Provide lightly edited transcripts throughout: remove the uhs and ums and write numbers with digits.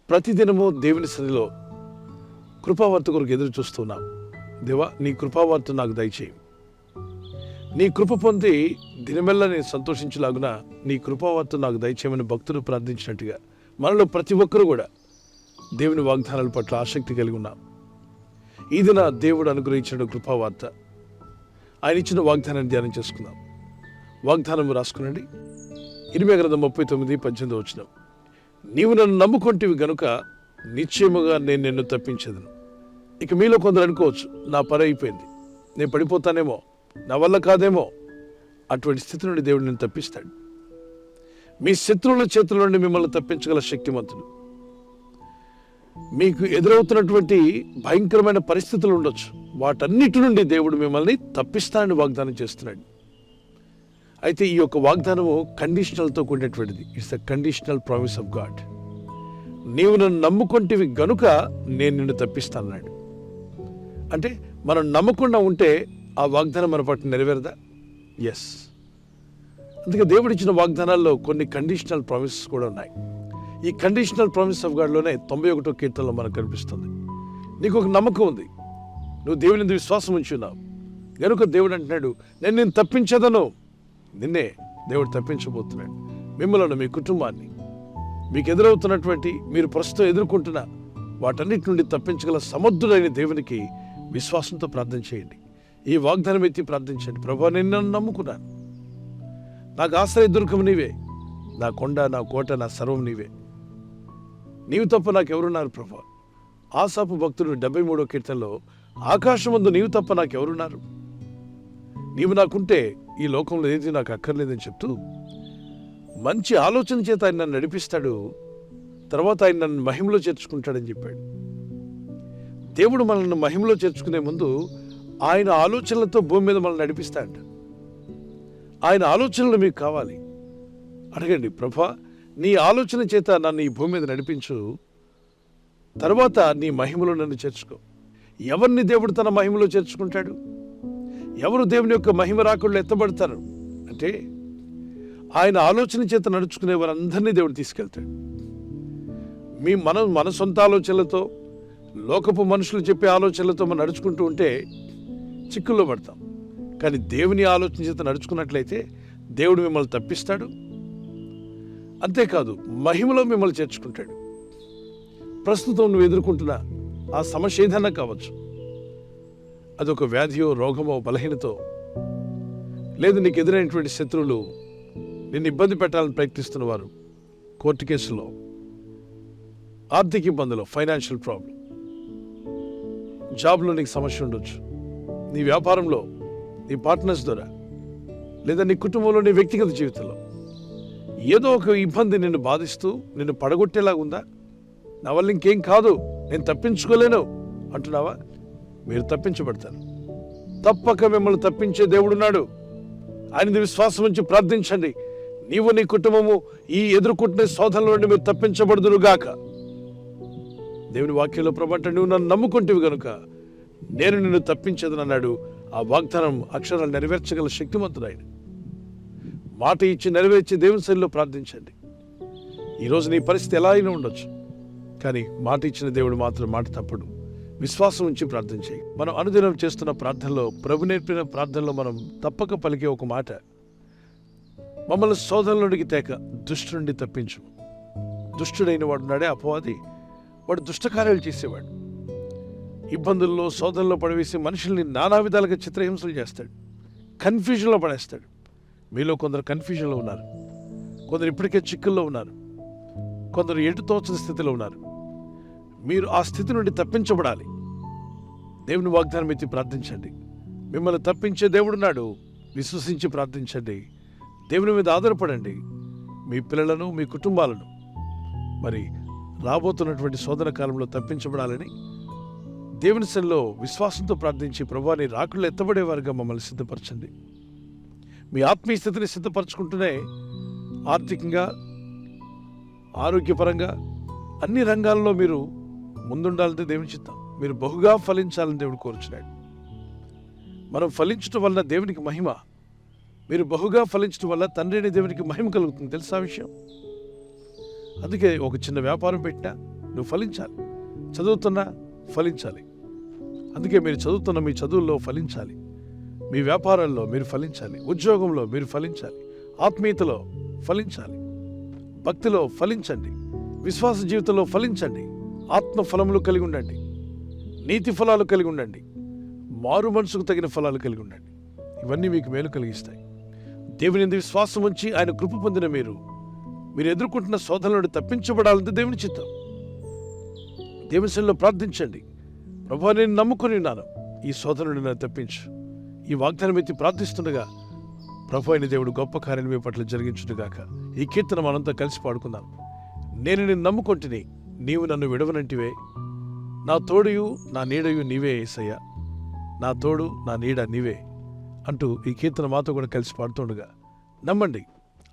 ప్రతిదినము దేవుని సన్నిధిలో కృపావార్త కొరకు ఎదురు చూస్తున్నాం. దేవా, నీ కృపావార్త నాకు దయచేయి. నీ కృప పొంది దినమెల్లా నేను సంతోషించలాగున నీ కృపావార్త నాకు దయచేయమని భక్తులు ప్రార్థించినట్టుగా మనలో ప్రతి ఒక్కరూ కూడా దేవుని వాగ్దానాల పట్ల ఆసక్తి కలిగి ఉన్నాం. ఈ దిన దేవుడు అనుగ్రహించిన కృపావార్త, ఆయన ఇచ్చిన వాగ్దానాన్ని ధ్యానం చేసుకుందాం. వాగ్దానం రాసుకునండి. ఇర్మీయా గ్రంథం 39:18 నీవు నన్ను నమ్ముకొంటివి గనుక నిశ్చయముగా నేను నిన్ను తప్పించేదను. ఇక మీలో కొందరు అనుకోవచ్చు, నా పని అయిపోయింది, నేను పడిపోతానేమో, నా వల్ల కాదేమో. అటువంటి స్థితి నుండి దేవుడు నేను తప్పిస్తాడు. మీ శత్రువుల చేతుల నుండి మిమ్మల్ని తప్పించగల శక్తిమంతుడు. మీకు ఎదురవుతున్నటువంటి భయంకరమైన పరిస్థితులు ఉండొచ్చు, వాటన్నిటి నుండి దేవుడు మిమ్మల్ని తప్పిస్తానని వాగ్దానం చేస్తున్నాడు. అయితే ఈ యొక్క వాగ్దానము కండిషనల్తో కూడినటువంటిది. It's the conditional promise of God. నీవు నన్ను నమ్ముకొంటివి గనుక నేను నిన్ను తప్పిస్తానన్నాడు. అంటే మనం నమ్మకుండా ఉంటే ఆ వాగ్దానం మన పట్ల నెరవేరదా? ఎస్. అందుకే దేవుడు ఇచ్చిన వాగ్దానాల్లో కొన్ని కండిషనల్ ప్రామిసెస్ కూడా ఉన్నాయి. ఈ కండిషనల్ ప్రామిస్ ఆఫ్ గాడ్లోనే 91వ కీర్తనలో మనకు కనిపిస్తుంది. నీకు ఒక నమ్మకం ఉంది, నువ్వు దేవుని మీద విశ్వాసం ఉంచున్నావు గనుక దేవుడు అంటున్నాడు, నేను నిన్ను తప్పించదను. నిన్నే దేవుడు తప్పించబోతున్నాడు. మిమ్మల్ని, మీ కుటుంబాన్ని, మీకు ఎదురవుతున్నటువంటి, మీరు ప్రస్తుతం ఎదుర్కొంటున్న వాటన్నిటి నుండి తప్పించగల సమర్థుడైన దేవునికి విశ్వాసంతో ప్రార్థన చేయండి. ఈ వాగ్దానం ఎత్తి ప్రార్థించండి. ప్రభువా, నేను నన్ను నమ్ముకున్నాను, నాకు ఆశ్రయ దుర్గం నీవే, నా కొండ, నా కోట, నా సర్వం నీవే, నీవు తప్ప నాకెవరున్నారు ప్రభువా. ఆసాపు భక్తుడు 73వ కీర్తనలో ఆకాశమందు నీవు తప్ప నాకెవరున్నారు, నీవు నాకుంటే ఈ లోకంలో ఏది నాకు అక్కర్లేదని చెప్తూ మంచి ఆలోచన చేత ఆయన నన్ను నడిపిస్తాడు, తర్వాత ఆయన నన్ను మహిమలో చేర్చుకుంటాడని చెప్పాడు. దేవుడు మనల్ని మహిమలో చేర్చుకునే ముందు ఆయన ఆలోచనలతో భూమి మీద మనల్ని నడిపిస్తాడు. ఆయన ఆలోచనలు మీకు కావాలి. అడగండి, ప్రభువా, నీ ఆలోచన చేత నన్ను ఈ భూమి మీద నడిపించు, తర్వాత నీ మహిమలో నన్ను చేర్చుకో. ఎవరిని దేవుడు తన మహిమలో చేర్చుకుంటాడు? ఎవరు దేవుని యొక్క మహిమ రాకుండా ఎత్తబడతారు అంటే ఆయన ఆలోచన చేత నడుచుకునే వారందరినీ దేవుడు తీసుకెళ్తాడు. మన సొంత ఆలోచనలతో, లోకపు మనుషులు చెప్పే ఆలోచనలతో మనం నడుచుకుంటూ ఉంటే చిక్కుల్లో పడతాం. కానీ దేవుని ఆలోచన చేత నడుచుకున్నట్లయితే దేవుడు మిమ్మల్ని తప్పిస్తాడు. అంతేకాదు, మహిమలో మిమ్మల్ని చేర్చుకుంటాడు. ప్రస్తుతం నువ్వు ఎదుర్కొంటున్న ఆ సమస్య ఏదైనా కావచ్చు, అదొక వ్యాధియో, రోగమో, బలహీనతో, లేదు నీకు ఎదురైనటువంటి శత్రువులు నిన్ను ఇబ్బంది పెట్టాలని ప్రయత్నిస్తున్న వారు, కోర్టు కేసులో, ఆర్థిక ఇబ్బందులు, ఫైనాన్షియల్ ప్రాబ్లం, జాబ్లో నీకు సమస్య ఉండొచ్చు, నీ వ్యాపారంలో, నీ పార్ట్నర్స్ ద్వారా, లేదా నీ కుటుంబంలో, నీ వ్యక్తిగత జీవితంలో ఏదో ఒక ఇబ్బంది నిన్ను బాధిస్తూ నిన్ను పడగొట్టేలాగా ఉందా? నా వల్ల ఇంకేం కాదు, నేను తప్పించుకోలేను అంటున్నావా? మీరు తప్పించబడతారు. తప్పక మిమ్మల్ని తప్పించే దేవుడున్నాడు. ఆయన విశ్వాసం ఉంచి ప్రార్థించండి. నీవు, నీ కుటుంబము ఈ ఎదుర్కొంటున్న శోధనల నుండి మీరు తప్పించబడుదురుగాక. దేవుని వాక్యంలో ప్రభు అంటే, నువ్వు నన్ను నమ్ముకుంటేవి గనుక నేను నిన్ను తప్పించేదని అన్నాడు. ఆ వాగ్దానం అక్షరాలు నెరవేర్చగల శక్తిమంతుడు ఆయన. మాట ఇచ్చి నెరవేర్చి దేవుని సన్నిధిలో ప్రార్థించండి. ఈరోజు నీ పరిస్థితి ఎలా అయినా ఉండొచ్చు, కానీ మాట ఇచ్చిన దేవుడు మాత్రం మాట తప్పడు. విశ్వాసం ఉంచి ప్రార్థన చేయి. మనం అనుదినం చేస్తున్న ప్రార్థనలో, ప్రభు నేర్పిన ప్రార్థనలో మనం తప్పక పలికే ఒక మాట, మమ్మల్ని శోధనలోనికి తేక దుష్టు నుండి తప్పించు. దుష్టుడైన వాడు నాడే అపవాది, వాడు దుష్టకార్యాలు చేసేవాడు. ఇబ్బందుల్లో, శోధనలో పడవేసి మనుషుల్ని నానా విధాలుగా చిత్రహింసలు చేస్తాడు, కన్ఫ్యూజన్లో పడేస్తాడు. మీలో కొందరు కన్ఫ్యూజన్లో ఉన్నారు, కొందరు ఇప్పటికే చిక్కుల్లో ఉన్నారు, కొందరు ఎటు తోచని స్థితిలో ఉన్నారు. మీరు ఆ స్థితి నుండి తప్పించబడాలి. దేవుని వాగ్దానం ఎత్తి ప్రార్థించండి. మిమ్మల్ని తప్పించే దేవుడున్నాడు. విశ్వసించి ప్రార్థించండి. దేవుని మీద ఆధారపడండి. మీ పిల్లలను, మీ కుటుంబాలను మరి రాబోతున్నటువంటి శోధన కాలంలో తప్పించబడాలని దేవుని సన్నిధిలో విశ్వాసంతో ప్రార్థించి, ప్రభువా, నీ రాకుల్లో ఎత్తబడేవారుగా మమ్మల్ని సిద్ధపరచండి. మీ ఆత్మీయ స్థితిని సిద్ధపరచుకుంటూనే ఆర్థికంగా, ఆరోగ్యపరంగా, అన్ని రంగాల్లో మీరు ముందుండాలంటే దేవుని చిత్తం. మీరు బహుగా ఫలించాలని దేవుడు కోరుచున్నాడు. మనం ఫలించడం వల్ల దేవునికి మహిమ. మీరు బహుగా ఫలించడం వల్ల తండ్రి అనే దేవునికి మహిమ కలుగుతుంది. తెలుసా విషయం? అందుకే ఒక చిన్న వ్యాపారం పెట్టినా, నువ్వు ఫలించాలి. చదువుతున్నా ఫలించాలి. అందుకే మీరు చదువుతున్న మీ చదువుల్లో ఫలించాలి. మీ వ్యాపారాల్లో మీరు ఫలించాలి. ఉద్యోగంలో మీరు ఫలించాలి. ఆత్మీయతలో ఫలించాలి. భక్తిలో ఫలించండి. విశ్వాస జీవితంలో ఫలించండి. ఆత్మ ఫలములు కలిగి ఉండండి. నీతి ఫలాలు కలిగి ఉండండి. మారు మనసుకు తగిన ఫలాలు కలిగి ఉండండి. ఇవన్నీ మీకు మేలు కలిగిస్తాయి. దేవుని యందు విశ్వాసం ఉంచి ఆయన కృప పొందిన మీరు ఎదుర్కొంటున్న శోధన నుండి తప్పించబడాలంటే దేవుని చిత్తం. దేవుని సన్నిధిలో ప్రార్థించండి. ప్రభువా, నేను నమ్ముకుని ఉన్నాను, ఈ శోధన నుండి నన్ను తప్పించు. ఈ వాగ్దానం ఎత్తి ప్రార్థిస్తుండగా ప్రభు అయిన దేవుడు గొప్ప కార్యాలు మీ పట్ల జరిగించుగాక. ఈ కీర్తన మనంతా కలిసి పాడుకుందాం. నేను నిన్ను నమ్ముకొంటిని, నీవు నన్ను విడవనంటివే. నా తోడుయు నా నీడయు నీవే యేసయ్యా, నా తోడు నా నీడ నీవే అంటూ ఈ కీర్తన మాతో కూడా కలిసి పాడుతుండగా నమ్మండి,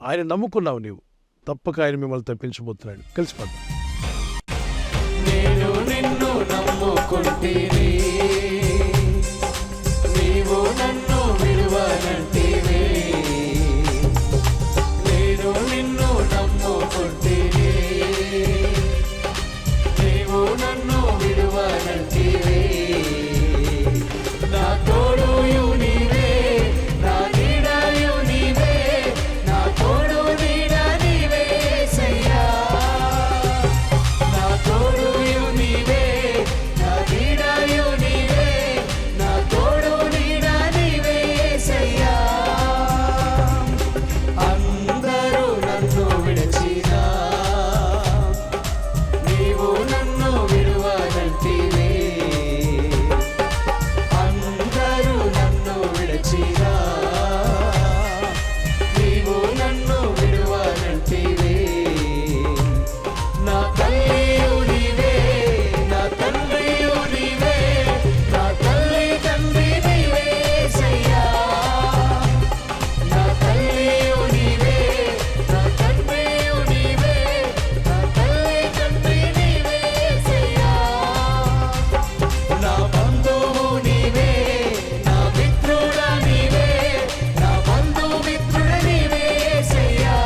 ఆయన నమ్ముకున్నావు నీవు, తప్పక ఆయన మిమ్మల్ని తప్పించబోతున్నాడు. కలిసి పాడదాం. నేను నిన్ను నమ్ముకుంటిని, నీవు నన్ను విడువనంటివే. నేను నిన్ను నమ్ముకుంటిని, నీవు నన్ను విడువనంటివే. నా తోడుయు నీవే, నా నీడయు నీవే, నా తోడు నీడ నీవే యేసయ్యా. నా తోడుయు నీవే, నా నీడయు నీవే, నా తోడు నీడ నీవే యేసయ్యా. అందరూ నన్ను విడిచినా, నీవు నన్ను విడువనంటివే. అందరూ నన్ను విడిచినా, నీవు నన్ను విడువనంటివే. నా తల్లియు నీవే, నా తండ్రియు నీవే, నా తల్లి తండ్రి నీవే యేసయ్యా. నా తల్లియు నీవే, నా తండ్రియు నీవే, నా తల్లి తండ్రి నీవే యేసయ్యా. నా బంధువు నీవే, నా మిత్రుడా నీవే, నా బంధుమిత్రుడ నీవే యేసయ్యా.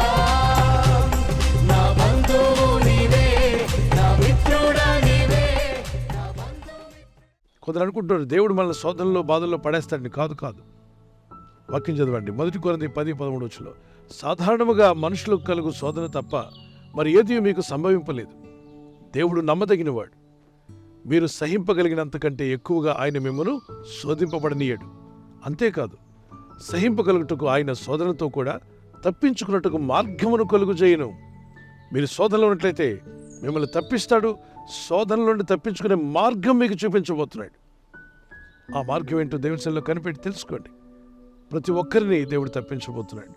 నా బంధువు నీవే, నా మిత్రుడా నీవే, నా కొందరు అనుకుంటున్నారు దేవుడు మనల్ని శోధనలో బాధల్లో పడేస్తాడని. కాదు. వాక్యం చదవండి. 1 కొరింథీ 10:13 సాధారణముగా మనుషులకు కలుగు శోధన తప్ప మరి ఏది మీకు సంభవింపలేదు. దేవుడు నమ్మదగినవాడు. మీరు సహింపగలిగినంతకంటే ఎక్కువగా ఆయన మిమ్మను శోధింపబడనీయడు. అంతేకాదు, సహింపగలుగుటకు ఆయన శోధనతో కూడా తప్పించుకున్నట్టుకు మార్గమును కలుగు చేయను. మీరు శోధనలో ఉన్నట్లయితే మిమ్మల్ని తప్పిస్తాడు. శోధన నుండి తప్పించుకునే మార్గం మీకు చూపించబోతున్నాడు. ఆ మార్గం ఏంటో దేవుని సన్నిధిలో కనిపెట్టి తెలుసుకోండి. ప్రతి ఒక్కరిని దేవుడు తప్పించబోతున్నాడు.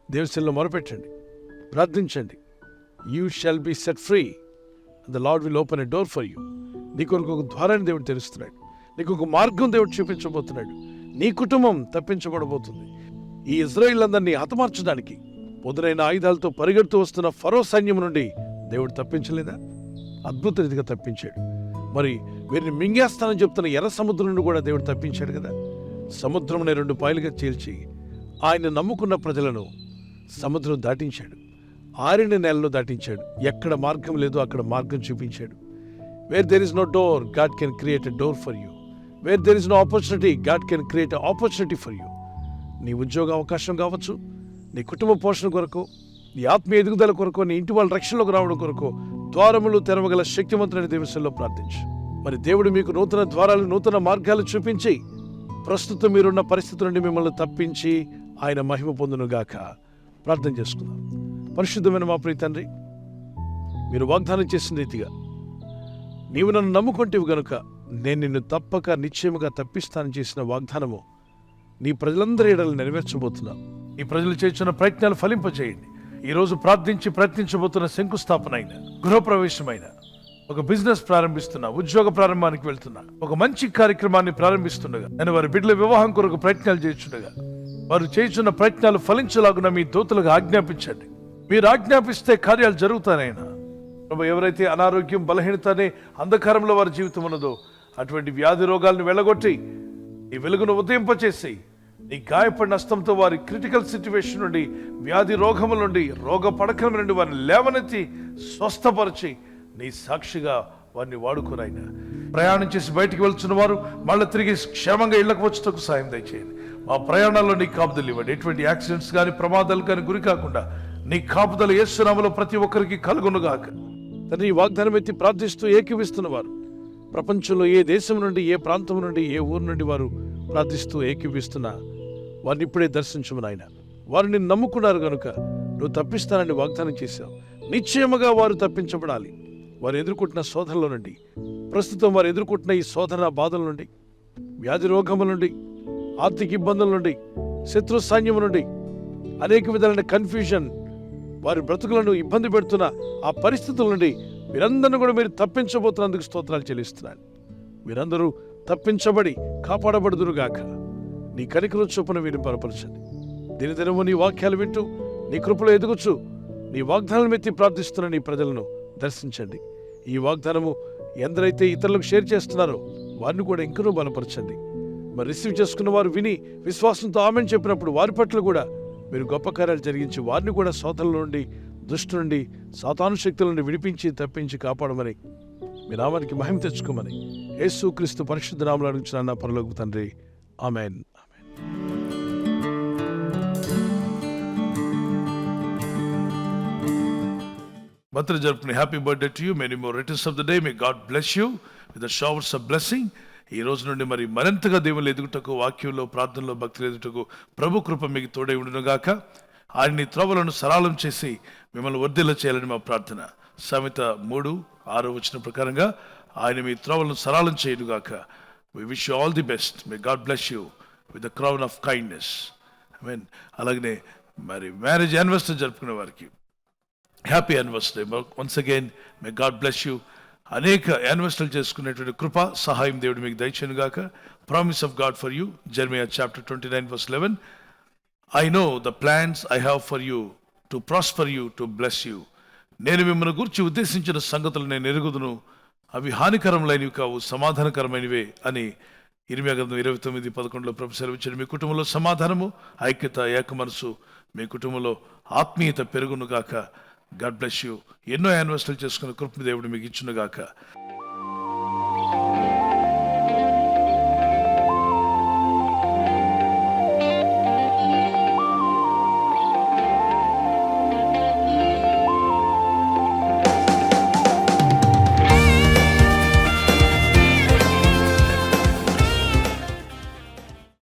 దేవుని సన్నిధిలో మొరపెట్టండి, ప్రార్థించండి. You shall be set free, the lord will open a door for you. నీ కొరకు ఒక ద్వారాన్ని దేవుడు తెరుస్తున్నాడు. నీకు ఒక మార్గం దేవుడు చూపించబోతున్నాడు. నీ కుటుంబం తప్పించబడబోతుంది. ఈ ఇజ్రాయిలందరినీ హతమార్చడానికి పొదునైన ఆయుధాలతో పరిగెడుతూ వస్తున్న ఫరో సైన్యం నుండి దేవుడు తప్పించలేదా? అద్భుత రీతిగా తప్పించాడు. మరి వీరిని మింగేస్తానని చెప్తున్న ఎర్ర సముద్రం నుండి కూడా దేవుడు తప్పించాడు కదా. సముద్రంని 2 పాయలుగా చీల్చి ఆయన నమ్ముకున్న ప్రజలను సముద్రం దాటించాడు. ఆరిన నేలలో దాటించాడు. ఎక్కడ మార్గం లేదో అక్కడ మార్గం చూపించాడు. Where there is no door, God can create a door for you. Where there is no opportunity, God can create a opportunity for you. నీ ఉద్యోగ అవకాశం కావచ్చు, నీ కుటుంబ పోషణ కొరకు, నీ ఆత్మీయ ఎదుగుదల కొరకు, నీ ఇంటి వాళ్ళ రక్షణలోకి రావడం కొరకు ద్వారములు తెరవగల శక్తివంతుడైన దేవునిలో ప్రార్థించు. మరి దేవుడు మీకు నూతన ద్వారాలు, నూతన మార్గాలు చూపించి ప్రస్తుతం మీరున్న పరిస్థితి నుండి మిమ్మల్ని తప్పించి ఆయన మహిమ పొందునుగాక. ప్రార్థన చేసుకుందాం. పరిశుద్ధమైన మా ప్రియ తండ్రి, మీరు వాగ్దానం చేసిన రీతిగా నీవు నన్ను నమ్ముకుంటేవి గనుక నేను నిన్ను తప్పక నిశ్చయముగా తప్పిస్తానని చేసిన వాగ్దానము నీ ప్రజలందరి ఎడలు నెరవేర్చబోతున్నాం. ఈ ప్రజలు చేస్తున్న ప్రయత్నాలు ఫలింపజేయండి. ఈరోజు ప్రార్థించి ప్రయత్నించబోతున్న శంకుస్థాపన అయిన, గృహప్రవేశమైన, ఒక బిజినెస్ ప్రారంభిస్తున్నా, ఉద్యోగ ప్రారంభానికి వెళ్తున్నా, ఒక మంచి కార్యక్రమాన్ని ప్రారంభిస్తుండగా, నేను వారి బిడ్డల వివాహం కొరకు ప్రయత్నాలు చేస్తుండగా వారు చేస్తున్న ప్రయత్నాలు ఫలించలాగున మీ దూతలకు ఆజ్ఞాపించండి. మీరు ఆజ్ఞాపిస్తే కార్యాలు జరుగుతానైనా. ప్రభు, ఎవరైతే అనారోగ్యం, బలహీనత అనే అంధకారంలో వారి జీవితం ఉన్నదో అటువంటి వ్యాధి రోగాలను వెళ్ళగొట్టి ఈ వెలుగును ఉదయింపచేసి నీ గాయపడిన హస్తంతో వారి క్రిటికల్ సిచ్యువేషన్ నుండి, వ్యాధి రోగముల నుండి, రోగ పడకల నుండి వారిని లేవనెత్తి స్వస్థపరిచి నీ సాక్షిగా వారిని వాడుకోనైనా. ప్రయాణం చేసి బయటికి వెళ్తున్న వారు మళ్ళీ తిరిగి క్షేమంగా ఇళ్లకు వచ్చేటకు సాయం దయచేయండి. మా ప్రయాణాల్లో నీ కాపుదలు ఇవ్వండి. ఎటువంటి యాక్సిడెంట్స్ కానీ ప్రమాదాలు కానీ గురి కాకుండా నీ కాపుదలు యేసు నామములో ప్రతి ఒక్కరికి కలుగునుగాక. తండ్రి, ఈ వాగ్దానం ఎత్తి ప్రార్థిస్తూ ఏకీవిస్తున్నవారు ప్రపంచంలో ఏ దేశం నుండి, ఏ ప్రాంతం నుండి, ఏ ఊరు నుండి వారు ప్రార్థిస్తూ ఏకీవిస్తున్నా వారిని ఇప్పుడే దర్శించము నాయన. వారు నిన్ను నమ్ముకున్నారు కనుక నువ్వు తప్పిస్తానని వాగ్దానం చేశావు. నిశ్చయముగా వారు తప్పించబడాలి. వారు ఎదుర్కొంటున్న శోధనల నుండి, ప్రస్తుతం వారు ఎదుర్కొంటున్న ఈ శోధన బాధల నుండి, వ్యాధి రోగముల నుండి, ఆర్థిక ఇబ్బందుల నుండి, శత్రు సైన్యం నుండి, అనేక విధాలైన కన్ఫ్యూజన్, వారి బ్రతుకులను ఇబ్బంది పెడుతున్న ఆ పరిస్థితుల నుండి మీరందరూ కూడా మీరు తప్పించబోతున్నందుకు స్తోత్రాలు చెల్లిస్తున్నాను. మీరందరూ తప్పించబడి కాపాడబడుదురుగాక. నీ కనికరం చొప్పున వీరిని బలపరచండి. దినదినము నీ వాక్యాలు వింటూ నీ కృపలో ఎదుగుచు నీ వాగ్దానాలను మెత్తి ప్రార్థిస్తున్న నీ ప్రజలను దర్శించండి. ఈ వాగ్దానము ఎందరైతే ఇతరులకు షేర్ చేస్తున్నారో వారిని కూడా ఇంకనూ బలపరచండి. మరి రిసీవ్ చేసుకున్న వారు విని విశ్వాసంతో ఆమెను చెప్పినప్పుడు వారి పట్ల కూడా మీరు గొప్ప కార్యాలు జరిగించి వారిని కూడా శోధనల నుండి, దుష్టు నుండి, సాతాను శక్తుల నుండి విడిపించి తప్పించి కాపాడమని, మీ నామానికి మహిమ తెచ్చుకోమని యేసు క్రీస్తు పరిశుద్ధ నామములో అడుగుచున్నాను నా పరలోకపు తండ్రి. ఆమేన్. Birthday జరుపుకునే happy birthday to you. Many more returns of the day. May God bless you with the showers of blessing. ఈ రోజు నుండి మరి మరింతగా దేవుళ్ళు ఎదుగుటకు, వాక్యంలో, ప్రార్థనలో, భక్తులు ఎదుగుటకు ప్రభు కృప మీకు తోడై ఉండునుగాక. ఆయన్ని త్రోవలను సరళం చేసి మిమ్మల్ని వర్ధిల్ల చేయాలని మా ప్రార్థన. సామెత 3:6 ప్రకారంగా ఆయన మీ త్రోవలను సరళం చేయునుగాక. We wish you all the best. May God bless you with the crown of kindness. Amen. అలాగనే మరి మ్యారేజ్ యానివర్సరీ జరుపుకునే వారికి happy anniversary. Once again may God bless you. అనేక యానివర్సరీలు చేసుకునేటువంటి కృప, సహాయం దేవుడు మీకు దయచేయునుగాక. Promise of God for you, Jeremiah chapter 29:11. I know the plans I have for you to prosper you, to bless you. నేను మిమ్మల్ని గురించి ఉద్దేశించిన సంగతులు నేను ఎరుగుదును, అవి హానికరములైనవి కావు, సమాధానకరమైనవే అని ఇర్మియా గ్రంథం 29:11 ప్రభు సెలవిచ్చాడు. మీ కుటుంబంలో సమాధానము, ఐక్యత, ఏక మనసు, మీ కుటుంబంలో ఆత్మీయత పెరుగునుగాక. God bless you. ఎన్నో యానివర్సరీలు చేసుకున్న కృప దేవుడు మీకు ఇచ్చునుగాక.